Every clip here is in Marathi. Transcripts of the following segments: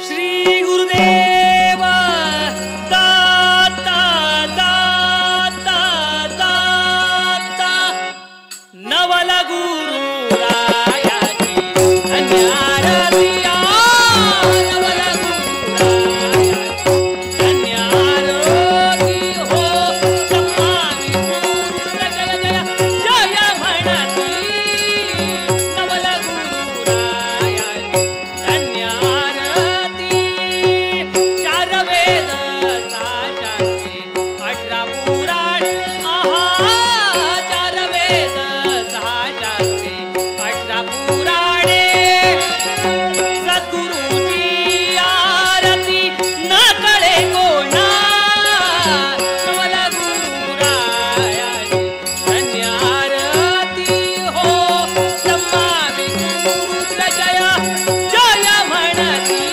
श्री गुरुदेव दाता दाता दाता नवल गुरु रायाची धन्यारतिया नवल गुरु रायाची धन्यारती हो सम्मानी जय जय जय म्हणती नवल गुरु रायाची धन्यारती चार वेद साचाचे 18 पुराण चार वेद साचाचे 18 पुराणे सद्गुरूची आरती न कळे कोणा नवल गुरु रायाची धन्यारती हो सम्मानी गुरुत्र जय जय म्हणती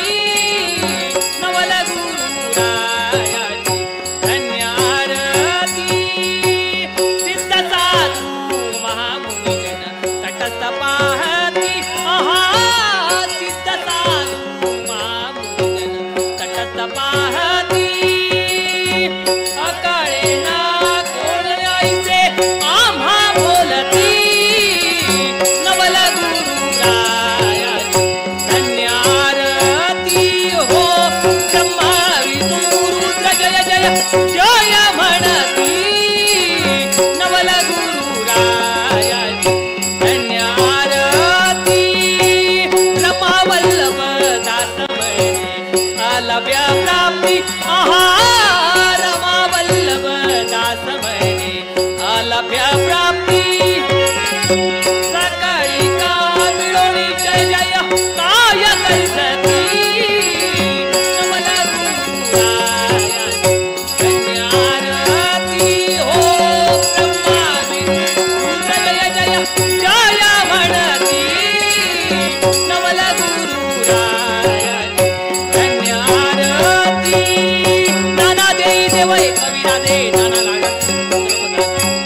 नवल गुरु रायाची धन्यारती सिद्ध साधू महामुनिजन तटस्थ पाहती सिद्ध साधू महामुनिजन तटस्थ पाहती अकाळे ना कोण ऐसे आम्हा बोलती नवल गुरु रायाची धन्यारती हो ब्रह्मा विष्णू रुद्र जय जय जय म्हणती नवल गुरु रायाची धन्यारती रमावल्लभ दास म्हणे अलभ्य प्राप्ती रमावल्लभ दास म्हणे अलभ्य प्राप्ती सकाळी का मिळोनी जय जय काय करसती नवल गुरु रायाची धन्यारती हो ब्रह्मा विष्णू जय जय जय म्हणती नवल गुरु रायाची धन्यारती नाना देई देव कविरा दे नाना लागत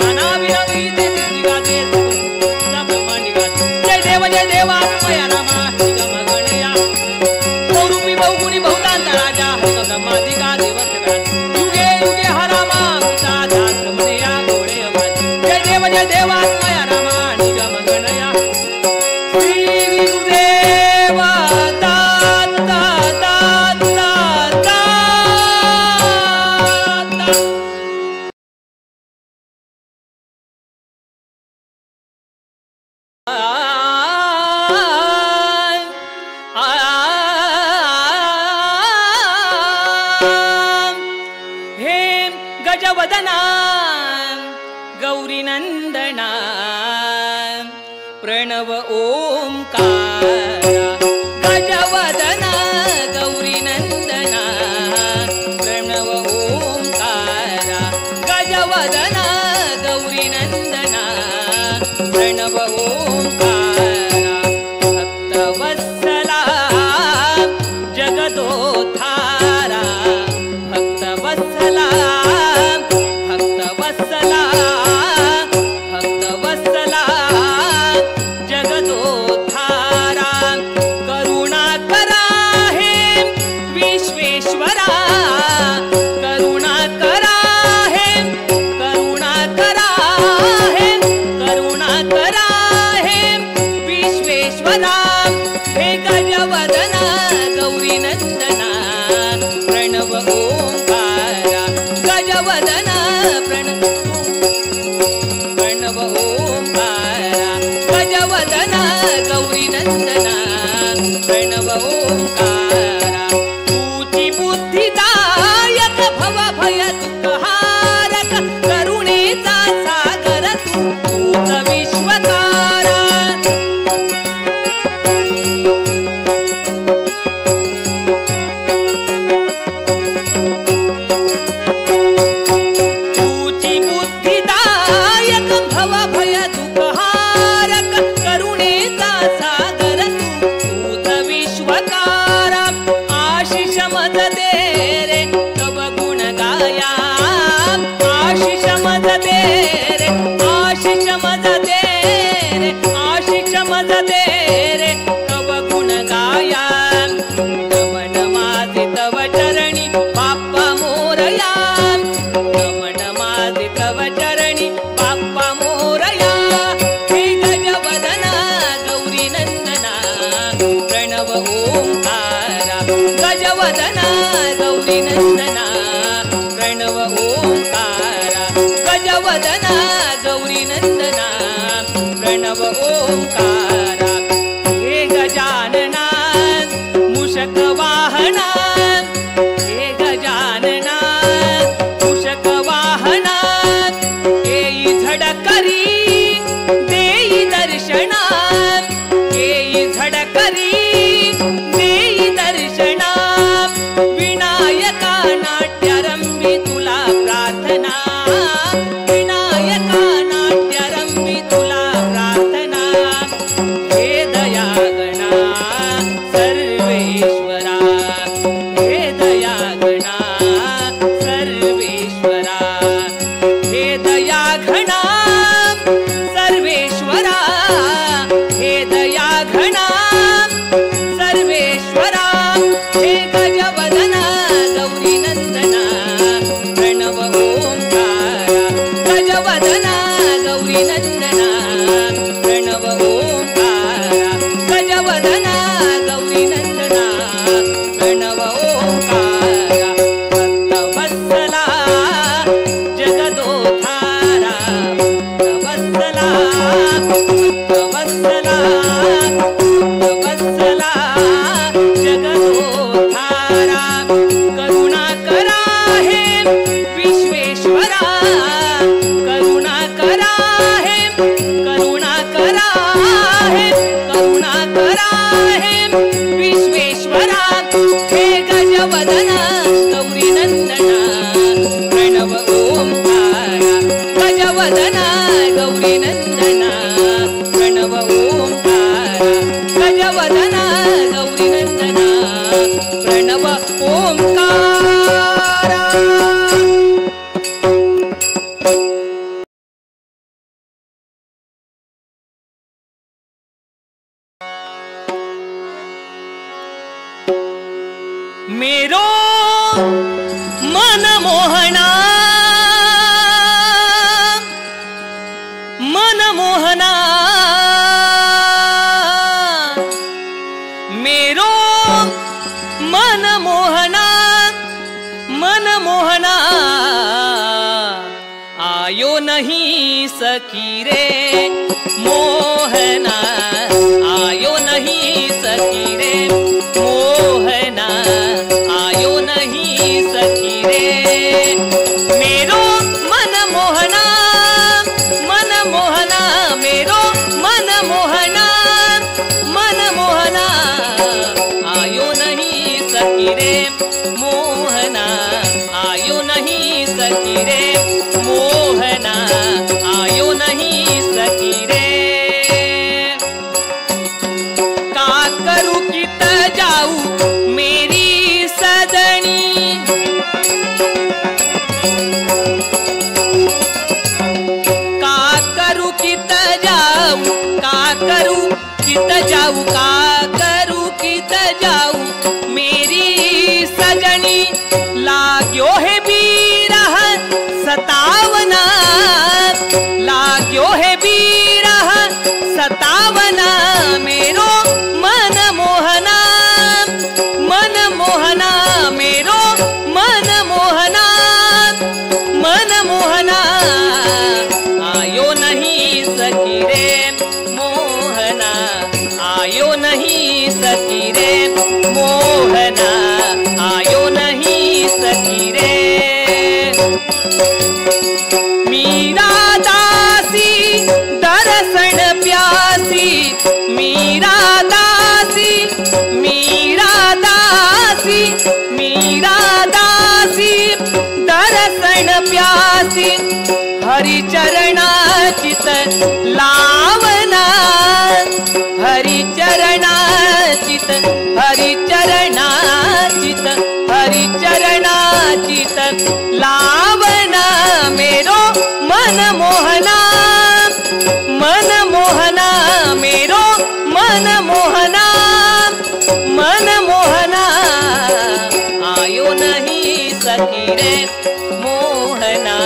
नाना विरंगी दे गाते सब ब्रह्मांडी गाते जय देवा मया नामा निगम गणया बहुरूपी बहुगुणी बहुतांत राजा हरिग ब्रह्मादिका देव सगळा युगे युगे हरामा साधा ब्रह्मया गोळे जय देवा मया नामा निगम गणया श्री गुरुदेव दाता दाता दाता हे गजवदना गौरीनंदना प्रणव ओंकारा गजवदना गौरीनंदना प्रणव ओंकारा गजवदना गौरीनंदना प्रणव ओंकारा भक्तवत्सला जगदोद्धारा भक्तवत्सला भक्तवत्सला भक्तवत्सला जगदोद्धारा करुणाकरा हे विश्वेश्वरा करुणाकरा हे करुणाकरा हे करुणाकरा हे विश्वेश्वरा हे गजवदना गौरीनंदना प्रणव ओंकारा गजवदना प्रणव ओंकारा गजवदना गौरीनंदना प्रणव ओंकारा तूची बुद्धिदायक भव भय दुःखहारक करुणेचा सागर तूच विश्वकारा तूची बुद्धिदायक भव भय दुःखहारक करुणेचा सागर तूच विश्वकारा आशिष मज दे रे तव गुण गाया आशिष मज दे रे आशिष मज दे रे आशिष मज दे रे तव गुण गाया नमन प्रणव ओंकारा हे गजानना मूषक वाहना हे गजानना मूषक वाहना येई झडकरी देई दर्शना येई झडकरी देई दर्शना विनायका नाट्यारंभी तुला प्रार्थना विनायका नाट्यारंभी तुला प्रार्थना हे दयागणा सर्वेश्वरा हे दयागणा सर्वेश्वरा हे दयाघणा सर्वेश्वरा हे दयाघणा सर्वेश्वरा हे गजवदना गौरी नंदना प्रणव ओंकारा गजवदना गौरी नंदना प्रणव ओंकारा गजवदना गौरी नंदना प्रणव ओंकारा भक्तवत्सला जगदोद्धारा भक्तवत्सला भक्तवत्सला भक्तवत्सला जगदोद्धारा करुणा करा हे विश्वेश्वरा करुणा करा हे करुणा करा हे करुणा करा हे विश्वेश्वरा हे गजवदना गौरी नंदना प्रणव ओंकारा गजवदना गौरी नंदना प्रणव ओंकारा गजवदना गौरी नंदना प्रणव ओंकारा मेरो मन मोहना मन मोहना मेरो मन मोहना मन मोहना आयो नहीं सकी रे मोहना आयो नहीं सकी रे मोहना आयो नहीं सकी रे मेरो मन मोहना मेरो मन मोहना आयो नहीं सकी रे मोहना आयो नहीं सकी रे मोहना आयो नहीं सकी रे का करूं कित जाऊं मेरी सजनी का करूं कित जाऊं का करूं कित जाऊं का करूं कित जाऊं मेरी सजनी लाग्यो है बीरह सतावना लाग्यो है बीरह सतावना मेरो मन मोहना मेरो मन मोहना आयो नहीं सकी रे मोहना आयो नहीं सकी रे मोहना आयो नहीं सकी रे मीरा दासी दर्शन प्यासी मीरा दासी मीरा दासी मीरा दासी दर्शन प्यासी हरि चरणाचित लावना हरि चरणाचित हरि चरणाचित हरि चरणाचित लावना मेरो मन मोहना मेरो मन मोहना आयो नहीं सकी रे मोहना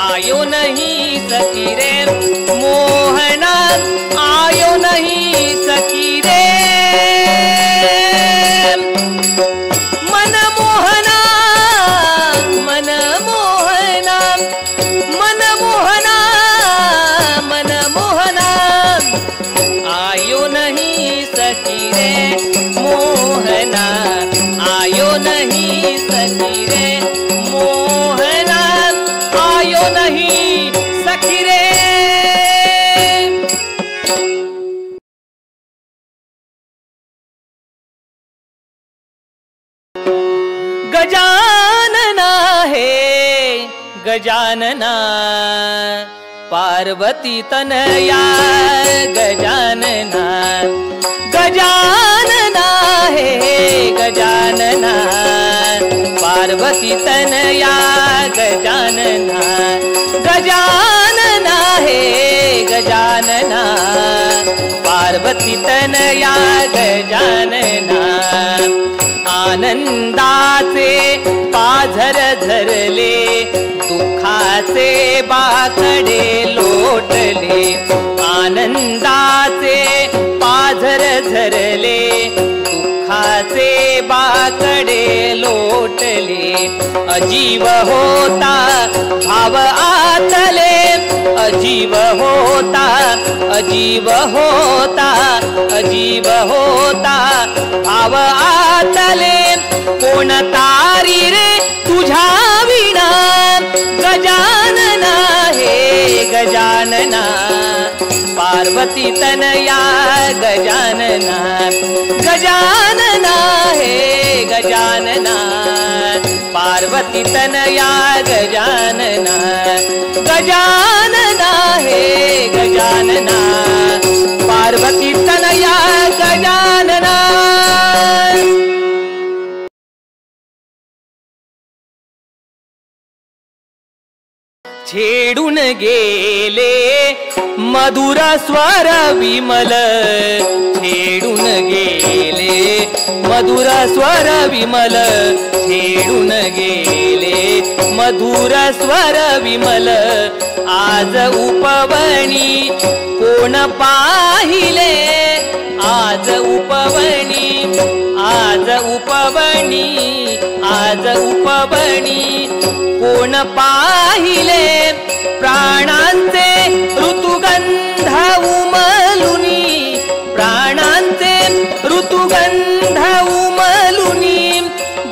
आयो नहीं सकी रे मोहना आयो नहीं सकी रे मन मोहना मन मोहना रे मोहना आयो नहीं सखी रे मोहना आयो नहीं सखी रे। गजानना है गजानना पार्वती तनया गजानना गजानना है गजानना पार्वती तनया गजानना गजानना है गजानना पार्वती तनया गजानना। आनंदाचे पाझर धरले दुःखाचे बाकडे लोटले आनंदाचे पाझर धरले दुःखाचे बाकडे लोटले अजीव होता भाव आतले अजीव होता अजीव होता अजीव होता भाव आतले कोण तारी रे तुझ्या विना गजानना हे गजानना पार्वती तनया गजानना गजानना हे गजानना पार्वती तनया गजानना गजानना हे गजानना पार्वती तनया गजानना। छेडून गेले मधुर स्वर विमल छेडून गेले मधुर स्वर विमल छेडून गेले मधुर स्वर विमल आज उपवनी कोण पाहिले आज उपवनी आज उपवनी आज उपवनी कोण पाहिले प्राणांचे ऋतुगंध उमलुनी प्राणांचे ऋतुगंध उमलुनी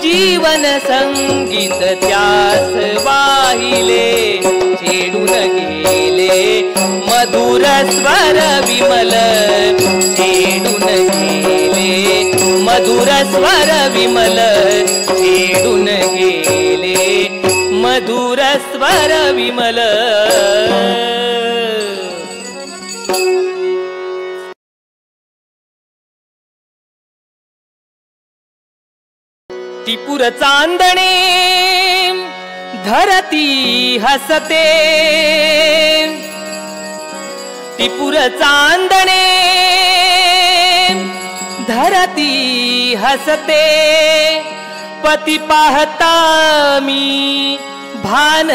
जीवन संगीत त्यास वाहिले छेडून गेले मधुर स्वर विमल छेडून गेले मधुर स्वर विमल छेडून गेले मधुर स्वर विमल। टिपूर चांदणे धरती हसते टिपूर चांदणे धरती हसते पती पाहता मी भान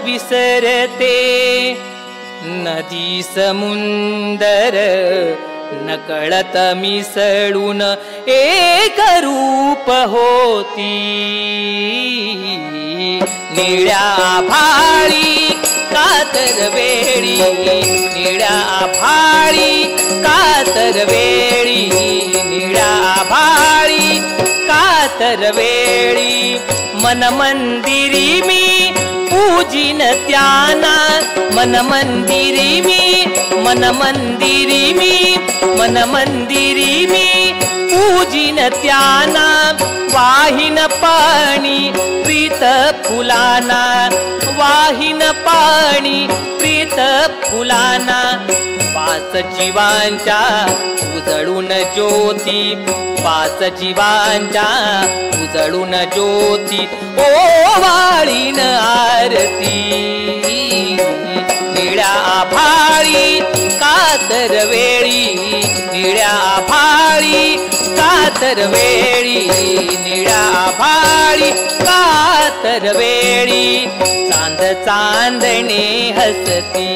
विसरते नदी समुंदर नकळत मिसळून एक रूप होती निळ्या आभाळी कातर वेळी निळ्या आभाळी कातर वेळी निळ्या आभाळी कातर वेळी मन मंदिरी मी पूजिन त्याना मन मंदिरी मी मन मंदिरी मी मन मंदिरी मी पूजिन त्याना वाहिन पाणी प्रीत फुलाना वाहिन पाणी प्रीत फुलाना पाच जीवांच्या उजळून ज्योती पाच जीवांच्या उजळून ज्योती ओवाळीन आरती निळ्या आभाळी कातर वेळी निळ्या आभाळी कातर वेळी निळ्या आभाळी कातर वेळी चांद चांदणे हसती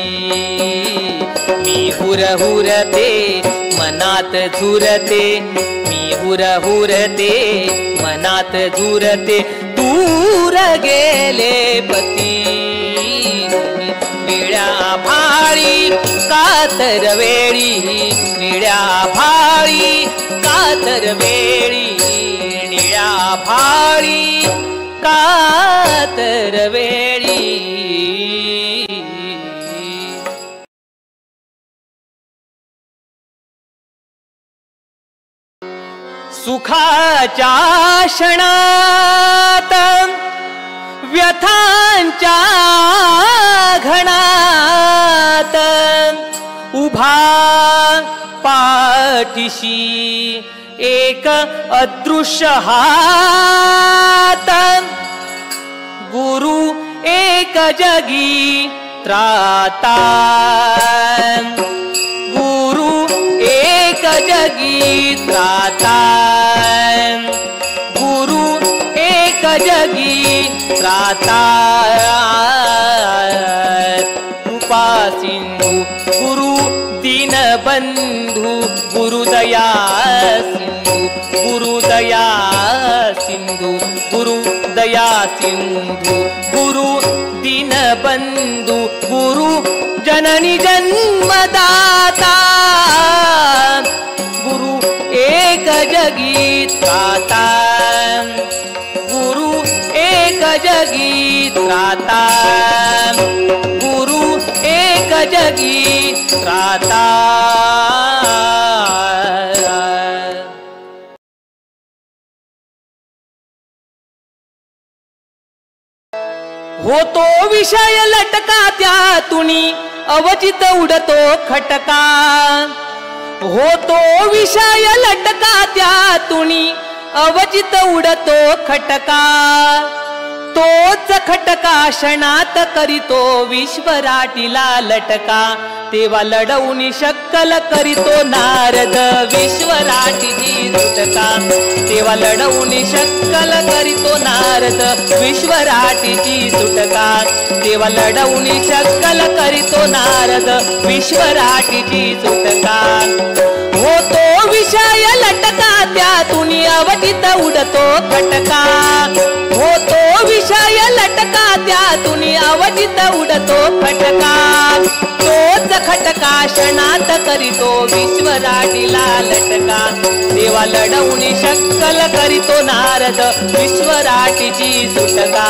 मी हुरहुरते मनात झुरते मी हुरहुरते मनात झुरते दूर गेले पती निळ्या भाळी कातर वेळी निळ्या भाळी कातर वेळी निळ्या भाळी कातर वेळी सुखाच्या क्षणात व्यथांच्या घणात उभा पाठीशी एक अदृश्य हात गुरु एक जगी त्राता गुरु एक जगी त्राता गुरु एक जगी त्राता कृपा सिंधू गुरु दीनबंधू गुरुदया सिंधू गुरुदया सिंधू गुरुदया सिंधू गुरु दीनबंधू गुरु जननी जन्मदाता गुरु एक जगी त्राता गुरु एक जगी त्राता गुरु एक जगी त्राता होतो विषय लटका त्यातुनी अवचित उडतो खटका होतो विषय लटका त्यातुनी अवचित उडतो खटका तोच खटका क्षणात करीतो विश्वराटीला लटका तेव्हा लढवून शक्कल करीतो नारद विश्वराटीची सुटका तेव्हा लढवून शक्कल करीतो नारद विश्वराटीची सुटका तेव्हा लढवून शक्कल करीतो नारद विश्वराटीची सुटका होतो विषय लटका त्यातून अवचित उडतो खटका होतो विषय लटका त्यातून अवचित उडतो खटका तोच खटका क्षणात करीतो विश्वराटीला लटका तेव्हा लढवून शक्कल करीतो नारद विश्वराटीची सुटका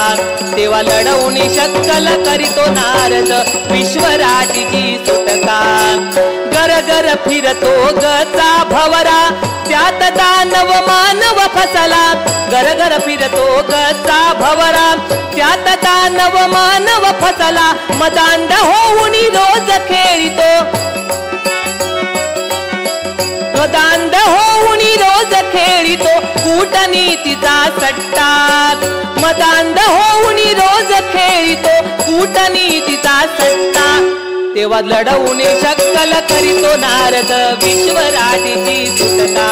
तेव्हा लढवून शक्कल करीतो नारद विश्वराटीची सुटका गरगर फिरतो गचा भवरा त्यात दानव मानव फसला गरगर फिरतो गचा भवरा त्यात दानव मानव फसला मदांड होऊन रोज खेळितो मदांड होऊन रोज खेळितो कूटनीतीचा सट्टा मदांड होऊन रोज खेळितो कूटनीतीचा सट्टा तेव्हा लढवून शक्कल करीतो नारद विश्वराटीची सुटका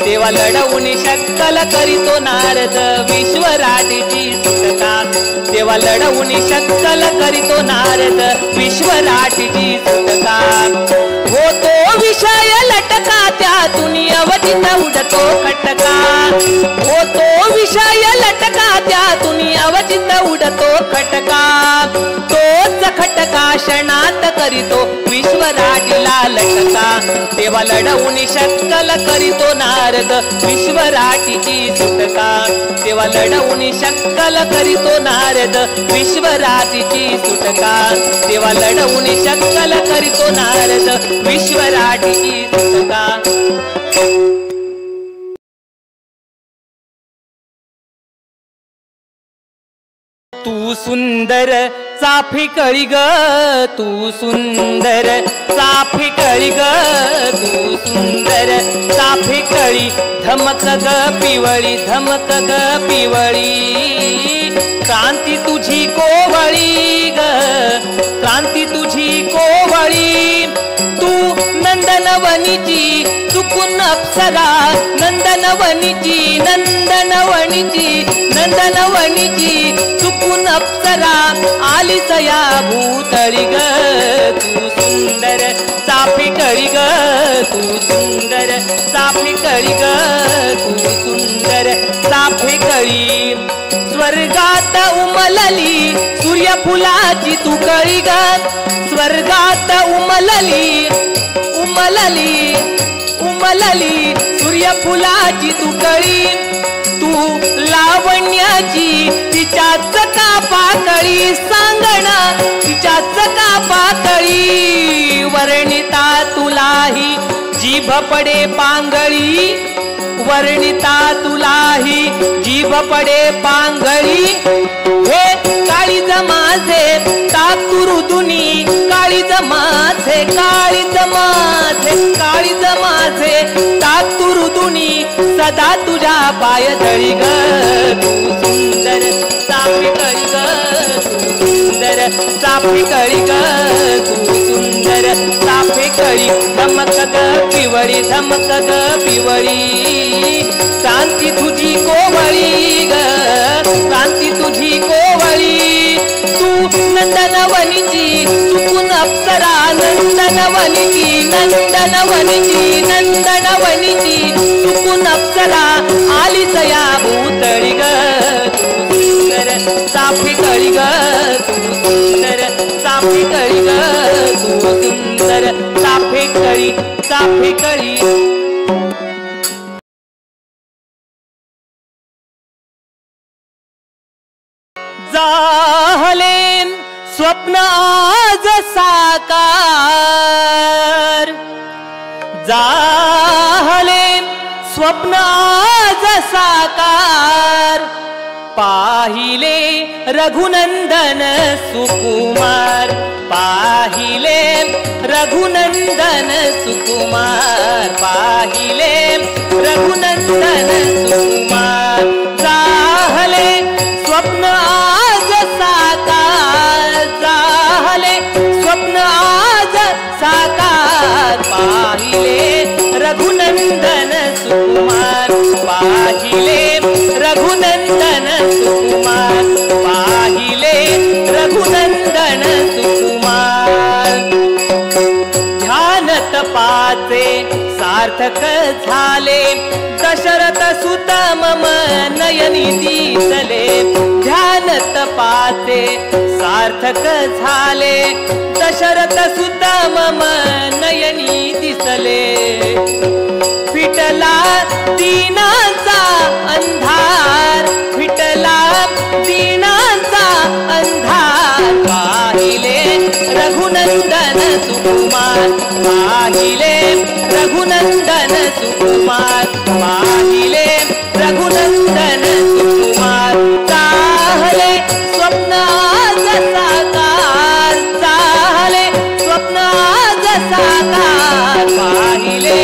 तेव्हा लढवून शक्कल करीतो नारद विश्वराटीची सुटका तेव्हा लढवून शक्कल करीतो नारद विश्वराटीची सुटका होतो विषय लटका त्यातून अवचित उडतो खटका होतो विषय लटका त्यातून अवचित उडतो खटका तोच खटका क्षणात करीतो विश्वराटीला लटका तेव्हा लढवून शक्कल करीतो नारद विश्वराटीची सुटका तेव्हा लढवून शक्कल करीतो नारद विश्वराटीची सुटका तेव्हा लढवून शक्कल करीतो नारद विश्वराटीची सुटका तू सुंदर चाफी कळी ग तू सुंदर चाफी कळी ग तू सुंदर चाफी कळी धमक ग पिवळी धमक ग पिवळी क्रांती तुझी कोवळी ग क्रांती तुझी कोवळी तू नंदनवनीची चुकून अप्सरा नंदनवनीची नंदनवनीची नंदनवनीची चुकून अप्सरा आलीस या भूतळी ग तू सुंदर चाफी कळी ग तू सुंदर चाफी कळी ग तू सुंदर चाफी कळी स्वर्गात उमलली सूर्यफुलाची तू कळी ग स्वर्गात उमलली उमलली उमलली सूर्यफुलाची तू कळी तू लावण्याची तिच्याच का पाकळी सांगणा तिच्याच का पाकळी वर्णिता तुलाही जीभ पडे पांगळी वर्णिता तुलाही जीभ पडे पांगळी हे काळीज माझे तातुरुदुनी काळीज माझे काळीज माझे काळीज माझे तातुरुदुनी सदा तुझ्या पायदळी ग तू सुंदर चाफी कळी ग तू सुंदर चाफी कळी ग तू सुंदर चाफी कळी धमक ग पिवळी धमक ग पिवळी क्रांती तुझी कोवळी ग क्रांती तुझी कोवळी तू नंदनवनीची चुकून अप्सरा नंदनवनीची नंदनवनीची नंदनवनीची चुकून अप्सरा आलीच या भूतळी ग तू सुंदर चाफी कळी ग तू सुंदर चाफी कळी ग तू सुंदर चाफी कळी चाफी कळी झाले स्वप्न आज साकार झाले स्वप्न आज साकार पाहिले रघुनंदन सुकुमार पाहिले रघुनंदन सुकुमार पाहिले रघुनंदन सुकुमार झाले स्वप्न आज साकार झाले स्वप्न आज साकार पाहिले रघुनंदन सुकुमार पाहिले रघुनंदन सुकुमार पाहिले रघुनंदन सुकुमार ध्यान तपाचे सार्थक झाले दशरथ सुत मम नयनी दिसले ध्यान तपाचे सार्थक झाले दशरथ सुत मम नयनी दिसले फिटला दीनांचा अंधार फिटला दीनांचा अंधार पाहिले रघुनंदन सुकुमार पाहिले रघुनंदन सुकुमार पाहिले रघुनंदन सुकुमार चाहले स्वप्न आज साकार चाहले स्वप्न आज साकार पाहिले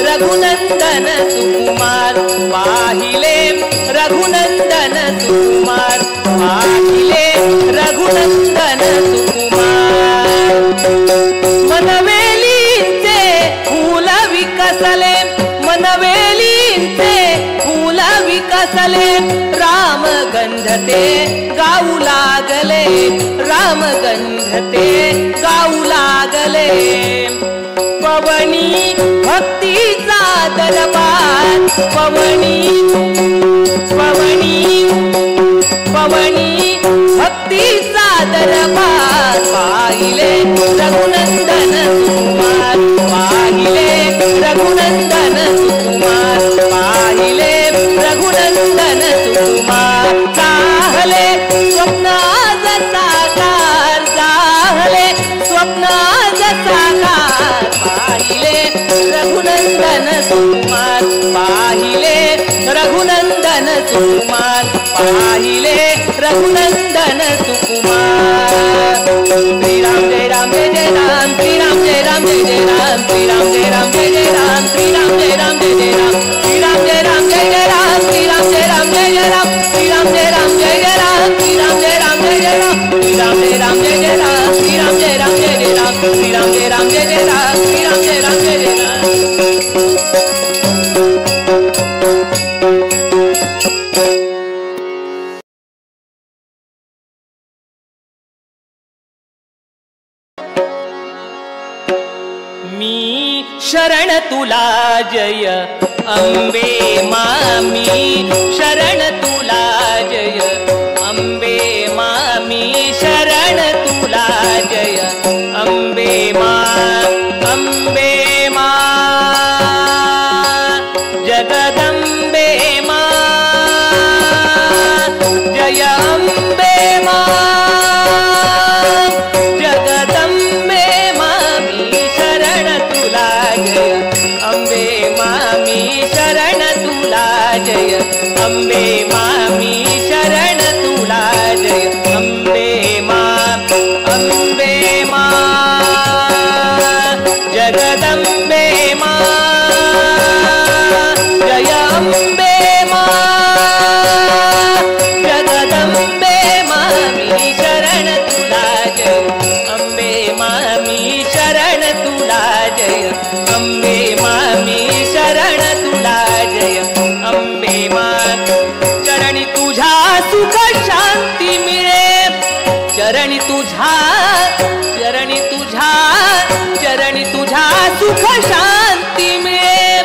रघुनंदन सुकुमार पाहिले रघुनंदन सुकुमार पाहिले रघुनंदन सुकुमार मनवेलींचे फूल विकसले मनवेलींचे फूल विकसले रामगंधते गाऊ लागले रामगंधते गाऊ लागले पवनी भक्तीचा दरबार पवनी पवनी पवनी भक्तीचा दरबार पाहिले रघुनंदन सुकुमार पाहिले रघुनंदन सुकुमार पाहिले रघुनंदन सुकुमार चाहले स्वप्न आज साकार चाहले स्वप्न आज साकार पाहिले रघुनंदन सुकुमार पाहिले रघुनंदन सुकुमार पाहिले रघुनंदन सुकुमार श्री राम जय राम जय जय राम श्री राम जय राम जय जय राम श्री राम जय राम जय जय राम श्री राम जय राम जय जय राम श्री राम जय राम जय जय राम श्री राम जय राम जय जय राम श्री राम जय राम जय जय राम श्री राम जय राम जय जय राम श्री राम जय राम जय जय राम श्री राम जय राम जय जय राम श्री राम जय राम जय जय राम श्री राम जय राम जय जय राम शरण तुला जय अंबे मामी शरण तुला जय मामी शरण तुला जय अंबे मामी शरण तुला जय अंबे मा जगदंबे मा जय अंबे मा जगदंबे मामी शरण तुला जय अंबे मामी शरण तुला जय अंबे मामी शरण तुला जय अंबे मा चरणी तुझा सुख शांती मिळे चरणी तुझा सुख शांती मिळे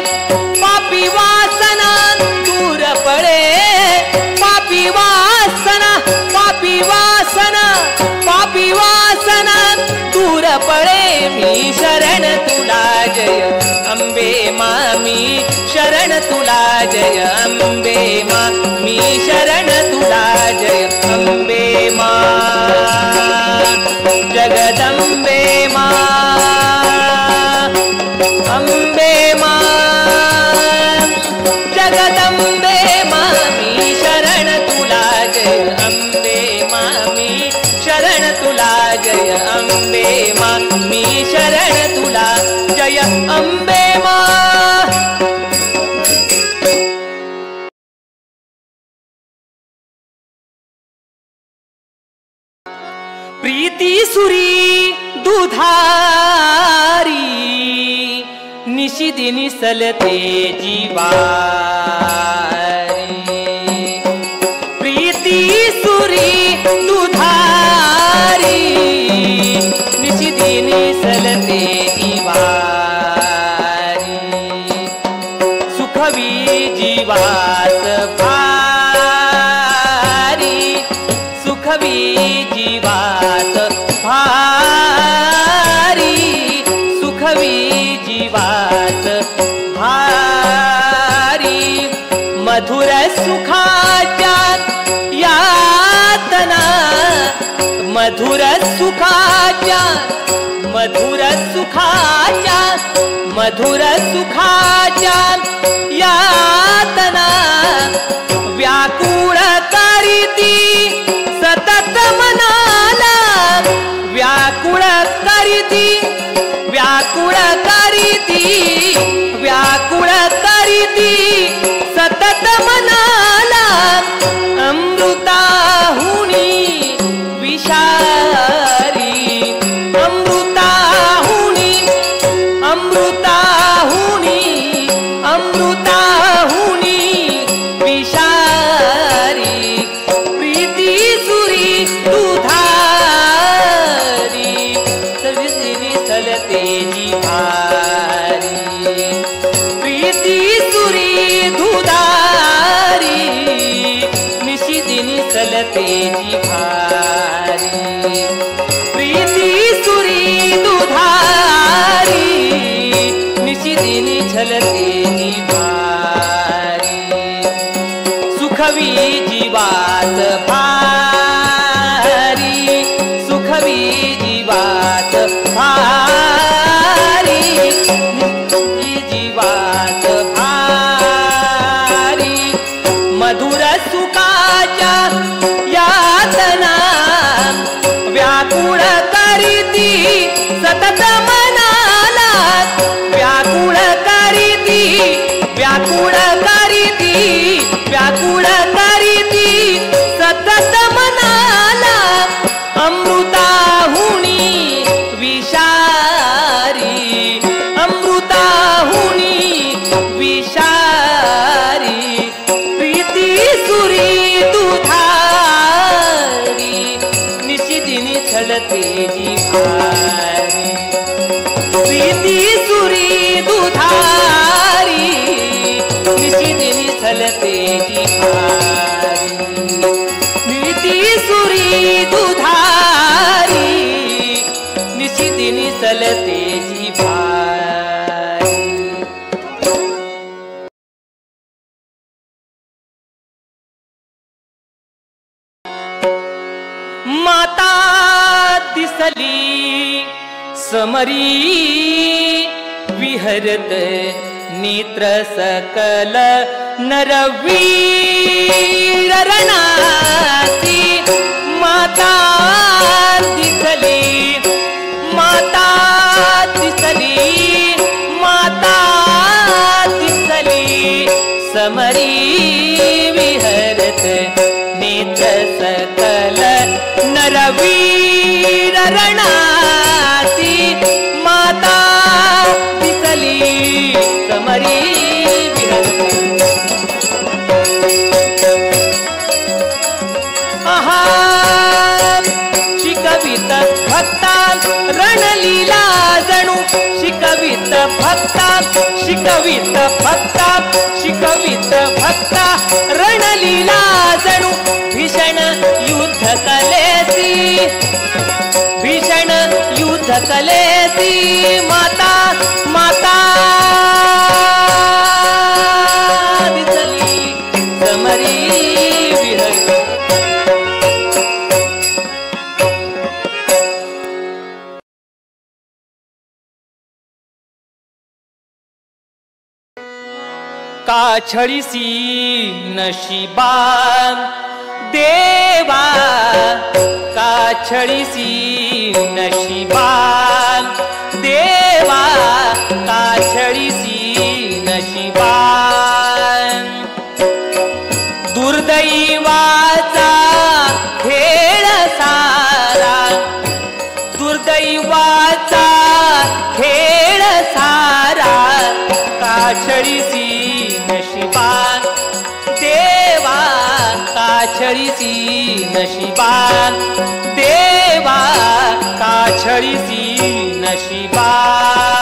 पापी वासना दूर पडे पापी वासना दूर पडे मी शरण तुला जय अंबे मामी शरण तुला जय अंबे मामी शरण तुला जय अंबे मा जगदंबे मा अंबे मा जगदंबे मामी शरण तुला जय अंबे मामी शरण तुला जय अंबे मामी शरण तुला जय अंबे मा प्रीती सुरी दुधारी निशिदिनी सलते जीवारी प्रीती सुरी दुधारी निशिदिनी सलते जीवारी सुखवी जीवास भारी सुखवी जीवास भारी सुखवी जीवास भारी मधुर सुखाच्या यातना मधुर सुखाच्या यातना व्याकुळ करीती सतत मनाला व्याकुळ करीती सतत मनाला अमृताहुनी विषारी अमृताहुनी विषारी प्रीती सुरी दुधारी सविसिनी सलते जीवारी प्रीती सुरी दुधारी निशिदिनी सलते जीवारी प्रीती सुरी दुधारी निशिदिनी झलते जीवारी सुखवी जीवास भारी सुखवी जीवास भारी जीवास भारी मधुर सुखाच्या यातना व्याकुळ करीती सतत मनाला व्याकुळ करीती सतत मनाला अमृताहुनी विषारी प्रीती सुरी दुधारी निशिदिनी छलते जीवारी प्रीती सुरी दुधारी निशिदिनी छलते जीवारी प्रीती सुरी दुधारी निशिदिनी चलते जीवारी माता दिसली समरी विहरत नेत्र सकल नरवीर रणासी माता दिसली माता दिसली माता दिसली समरी विहरत नेत्र सकल नरवीर रणासी माता दिसली समरी शिकवित भक्ता रणलीला जणू शिकवित भक्ता शिकवित भक्ता शिकवित भक्ता रणलीला जणू भीषण युद्ध कलेसी भीषण युद्ध कलेसी माता माता दिसली समरी काछळीसी नशिबा देवा काछळीसी नशिबा देवा काछळीसी नशिबा दुर्दैवाचा खेळ सारा दुर्दैवाचा खेळ सारा काछळीसी नशिबान देवा काछळीसी नशिबान देवा काछळीसी नशिबान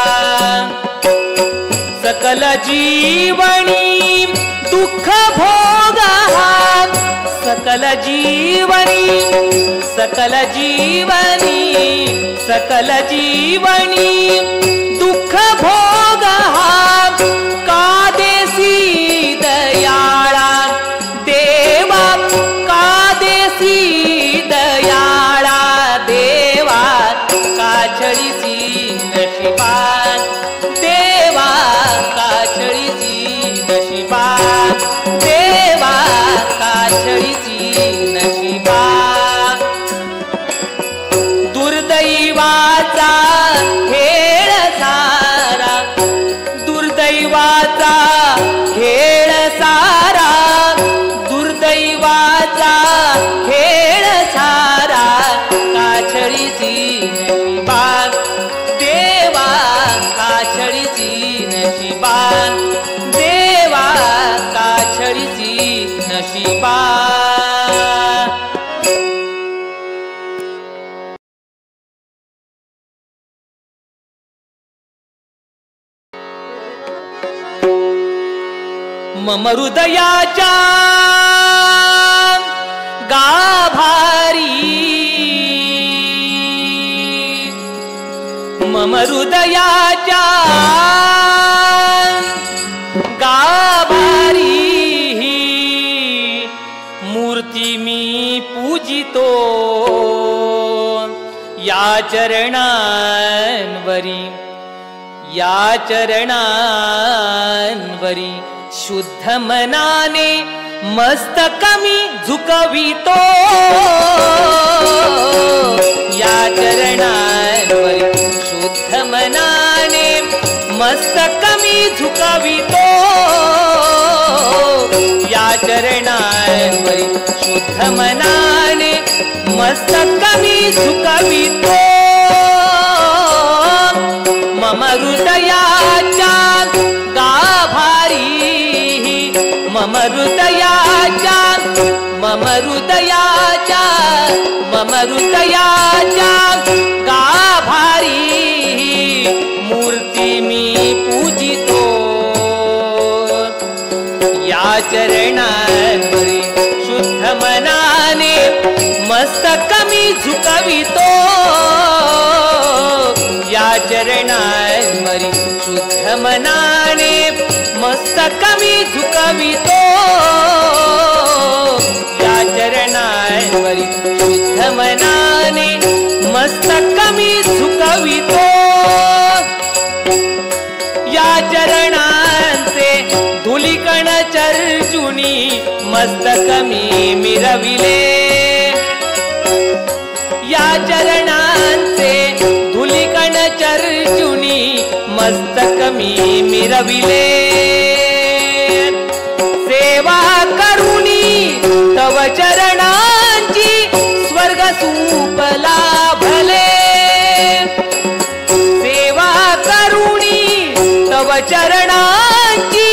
सकल जीवनी दुःख भोगा सकल जीवनी सकल जीवनी सकल जीवनी दुःख भोगा कादेसी दयाळा देवा कादेसी दयाळा देवा काछळीसी नशिबान देवा काछळीसी नशिबान देवा काछळीसी नशिबान दुर्दैवाचा खेळ सारा दुर्दैवाचा खेळ सारा दुर्दैवाचा खेळ सारा काछळीसी नशिबान देवा काछळीसी नशिबान देवा काछळीसी नशिबान मम हृदयाच्या गाभारी मम हृदयाच्या गाभारी मूर्ती मी पूजितो या चरणांवरी या चरणांवरी शुद्ध मनाने मस्तक मी झुकवितो या चरणांवरी शुद्ध मनाने मस्तक मी झुकवितो या चरणांवरी शुद्ध मनाने मस्तक मी झुकवितो मम हृदयाच्या गाभारी मम हृदयाच्या मम हृदयाच्या मम हृदयाच्या गाभारी मूर्ती मी पूजितो या चरणांवरी शुद्ध मनाने मस्तक मी झुकवितो या चरणांवरी शुद्ध मनाने मस्तक मी झुकवितो या चरणांवरी शुद्ध मनाने मस्तक मी झुकवितो चर्जुनी मस्तक मी मिरविले या चरणांचे धुलिकण चर्जुनी मस्तक मी मिरविले सेवा करुणी तव चरणांची स्वर्ग सुख लाभले सेवा करुणी तव चरणांची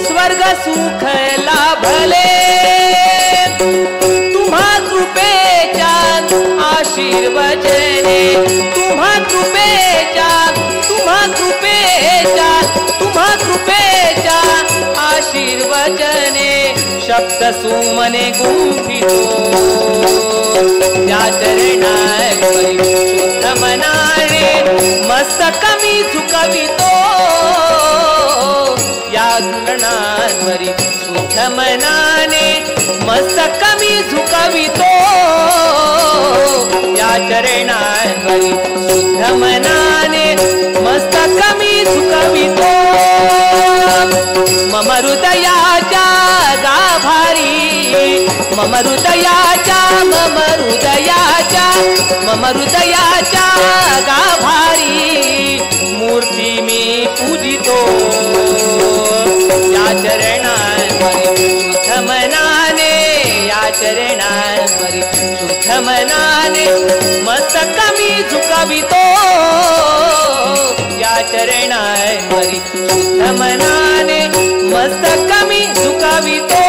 स्वर्ग सुख लाभले तुम्हा कृपेच्या आशीर्वचने तुम्हा कृपेच्या आशीर्वचने शब्द सुमने गुंफितो या चरणांवरी शुद्ध मनाने मस्तक मी झुकवितो या चरणांवरी शुद्ध मनाने मस्तक मी झुकवितो या चरणांवरी शुद्ध मनाने मस्तक मी झुकवितो मम हृदयाच्या गाभारी मम हृदयाच्या गाभारी मूर्ती मी पूजितो या चरणांवरी शुद्ध मनाने या चरणांवरी शुद्ध मनाने मस्तक मी झुकवितो या चरणांवरी शुद्ध मनाने मस्तक मी झुकवितो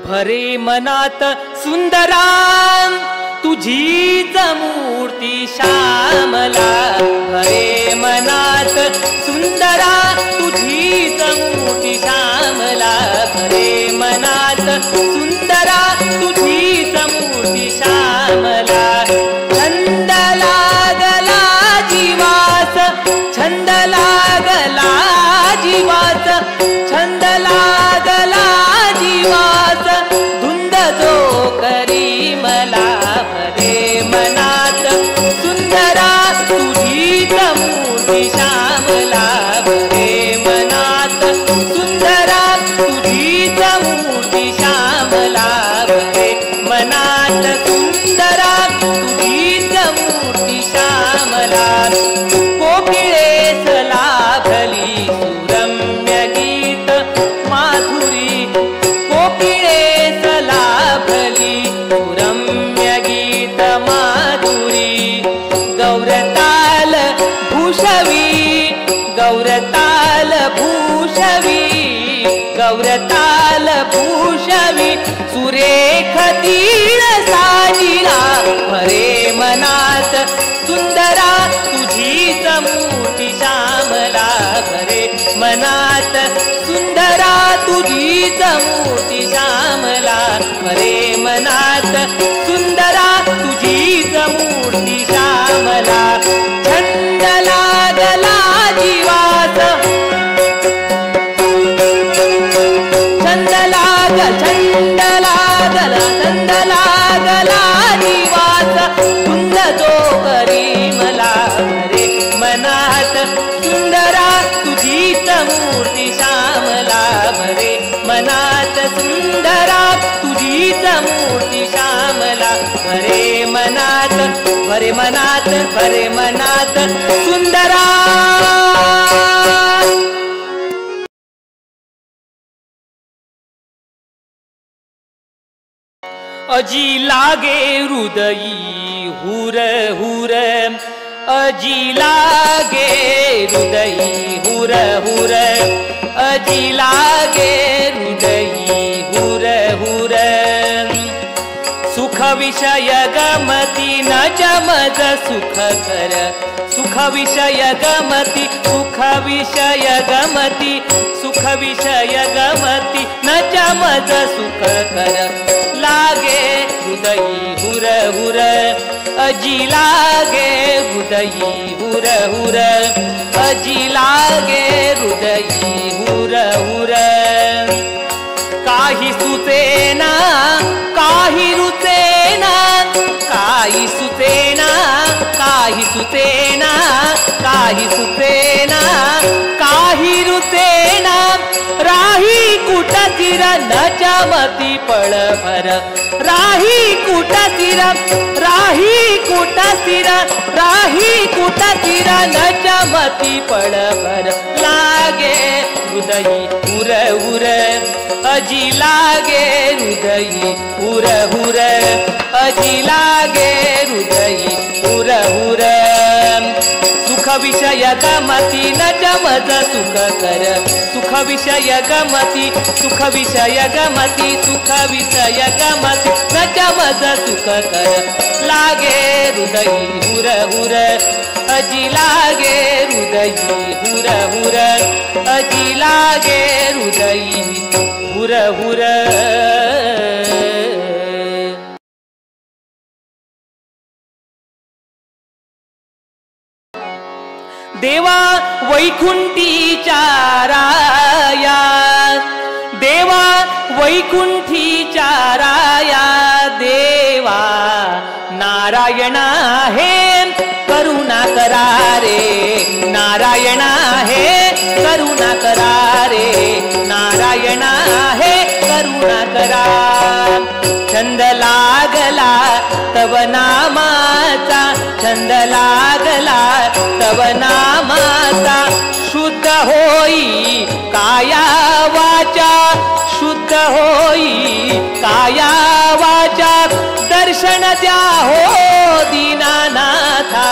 भरे मनात सुंदरा तुझीच मूर्ती श्यामला भरे मनात सुंदरा तुझीच मूर्ती श्यामला भरे मनात सुंदरा तुझीच मूर्ती श्यामला छंद लागला जीवास छंद लागला जीवास छंद लागला जीवास धुंद जो करी मला भरे मनात सुंदरा तुझीच मूर्ती श्यामला भरे मनात सुंदरा तुझीच मूर्ती श्यामला भरे मनात सुंदरा तुझीच मूर्ती श्यामला कोकिळेस लाभली सुरम्य गीत माधुरी कोकिळेस लाभली सुरम्य गीत माधुरी गौरताल भूषवी गौरताल भूषवी गौरताल भूषवी सुरेख तीळ साजिला भरे मनात सुंदरा तुझीच मूर्ती श्यामला भरे मनात सुंदरा तुझीच मूर्ती श्यामला भरे मनात सुंदरा तुझीच मूर्ती श्यामला छंद लागला जीवास छंद लागला जीवास धुंद जो करी मला भरे मनात सुंदरा तुझीच मूर्ती श्यामला भरे मनात सुंदरा तुझीच मूर्ती श्यामला भरे मनात सुंदरा अजी लागे हृदयी हुर हुर अजी लागे हृदयी हुर हुर अजी लागे हृदयी हुर हुर सुख विषय गमती न जमज सुख कर सुख विषय गमती सुख विषय गमती सुख विषय गमती न जमज सुख कर लागे हृदयी हुर हुर अजी लागे हृदयी हुर हुर अजी लागे हृदयी हुर हुर काही सुचेना काही रुचेना सुचेना काही सुचेना काही रुचेना राही कुटचिर न चमती पळभर राही कुटचिर राही कुटचिर राही कुटचिर न चमती पळभर लागे हृदयी उर उर अजी लागे हृदयी उर उर अजी लागे हृदयी उर उर सुख विषय गमती न जमज सुख कर सुख विषय गमती सुख विषय गमती सुख विषय गमती न जमज सुख कर लागे हृदयी हुर हुर अजी लागे हृदयी हुर हुर अजी लागे हृदयी हुर हुर देवा वैकुंठीच्या राया देवा वैकुंठीच्या राया देवा नारायण आहे करुणा करा रे नारायण आहे करुणा करा रे नारायण आहे करुणा करा छंद लागला तव नामाचा छंद लागला तव नामाचा शुद्ध होई काया वाचा शुद्ध होई काया वाचा दर्शन द्या हो दीनानाथा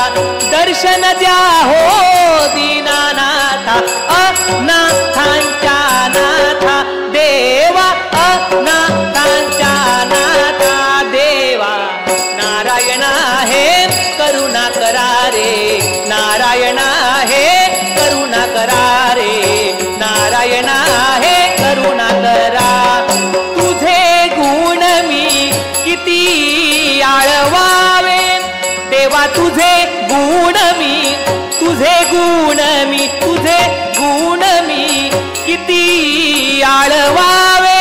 दर्शन द्या हो दीनानाथा अनाथांच्या नाथा देवा अनाथांच्या नाथा देवा नारायण आहे करुणा करा रे नारायण आहे करुणा करा रे नारायण आहे करुणा करा तुझे गुण मी किती आळवावे देवा तुझे गुण मी तुझे गुण मी तुझे गुण मी किती आळवावे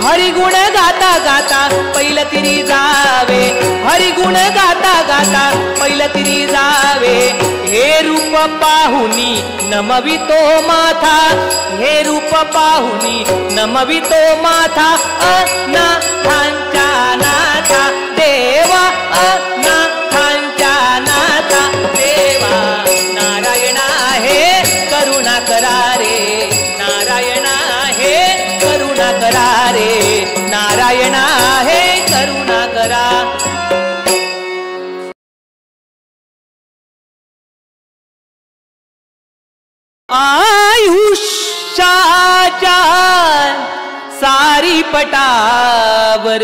हरिगुण गाता गाता पहिलं तिरी जावे हरिगुण गाता गाता पहिलं तिरी जावे हे रूप पाहुनी नमवितो माथा हे रूप पाहुनी नमवितो माथा अनाथांच्या नाथा देवा अनाथांच्या नाथा देवा नारायण आहे करुणा करा रे नारायण आहे करुणा करा रे नारायण आहे करुणा करा आयुष्याच्या सारी पटावर